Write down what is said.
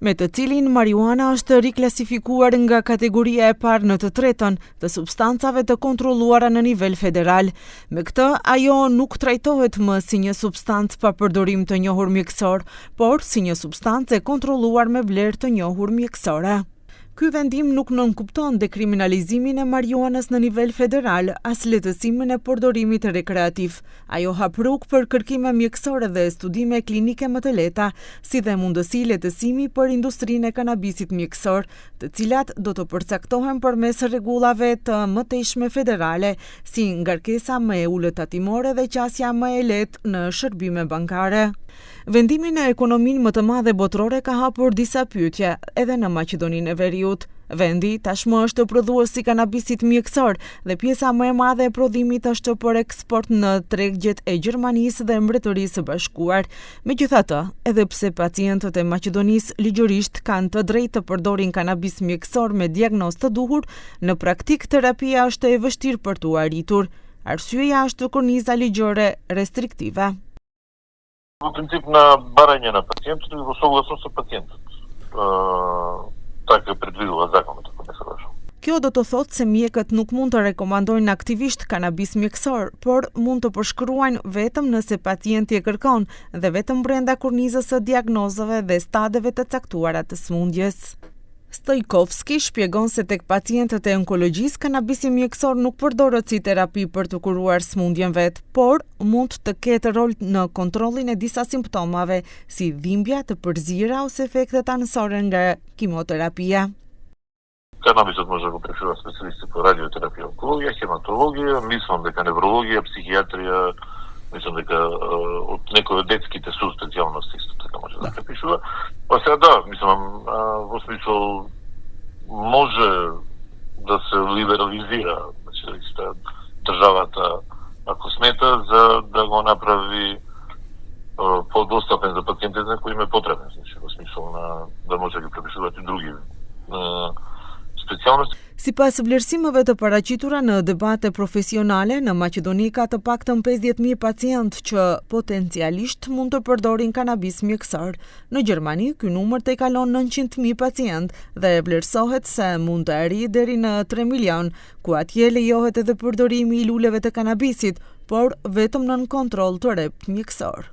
me të cilin marijuana është riklasifikuar nga kategoria e parë në të tretën të substancave të kontrolluara në nivel federal. Me këtë, ajo nuk trajtohet më si një substancë pa përdorim të njohur mjekësor, por si një substancë e kontrolluar me vlerë të njohur mjekësore. Ky vendim nuk nënkupton dekriminalizimin e marijuanës në nivel federal, as lehtësimin e përdorimit rekreativ. Ajo hap rrugë për kërkime mjekësore dhe studime klinike më të lehta, si dhe mundësi lehtësimi për industrinë e kanabisit mjekësor, të cilat do të përcaktohen përmes rregullave të mëtejshme federale, si ngarkesa më e ulët tatimore dhe qasja më e lehtë në shërbime bankare. Vendimi në ekonominë më të madhe botërore ka hapur disa pyetje edhe në Maqedoninë e Veriut. Vendi tashmë është prodhues i kanabisit mjekësor dhe pjesa më e madhe e prodhimit është për eksport në tregjet e Gjermanisë dhe Mbretërisë së Bashkuar. Megjithatë, edhe pse pacientët e Maqedonisë ligjërisht kanë të drejtë të përdorin kanabis mjekësor me diagnozë të duhur, në praktik terapia është e vështirë për t'u arritur. Arsyeja është korniza ligjore restriktive. Во принцип на барање на пациентот и во согласност со пациентот. Така е предвидува законот, ако не се лажам. Kjo do të thotë se mjekët nuk mund të rekomandojnë aktivisht kanabis mjekësor, por mund të përshkruajnë vetëm nëse pacienti e kërkon dhe vetëm brenda kornizës së diagnozave dhe stadeve të caktuara të sëmundjes. Stojkovski shpjegon se tek pacientët e onkologjisë kanabisi mjekësor nuk përdoret si terapi për të kuruar sëmundjen vet, por mund të ketë rol në kontrollin e disa simptomave, si dhimbja, të përzira ose efektet anësore nga kimoterapia. Канабисот може да го препишува специјалисти по радиотерапија, онкологија, хематологија, мислам дека неврологија, психијатрија, мислам дека од некои од детските специјалности исто така може да препишува. Па сега да, мислам, во смисол може да се либерализира, значи државата ако смета за да го направи подостапен за пациентите кои им е потребен, значи во смисол на да може да ги препишуваат и други specialnosti. Sipas vlerësimeve të paraqitura në debate profesionale, në Maqedoni ka të paktën 50.000 pacientë që potencialisht mund të përdorin kanabis mjekësor. Në Gjermani, ky numër tejkalon 900.000 pacientë dhe vlerësohet se mund të arrijë deri në 3 milion, ku atje lejohet edhe përdorimi i luleve të kanabisit, por vetëm nën kontroll të rrep mjekësor.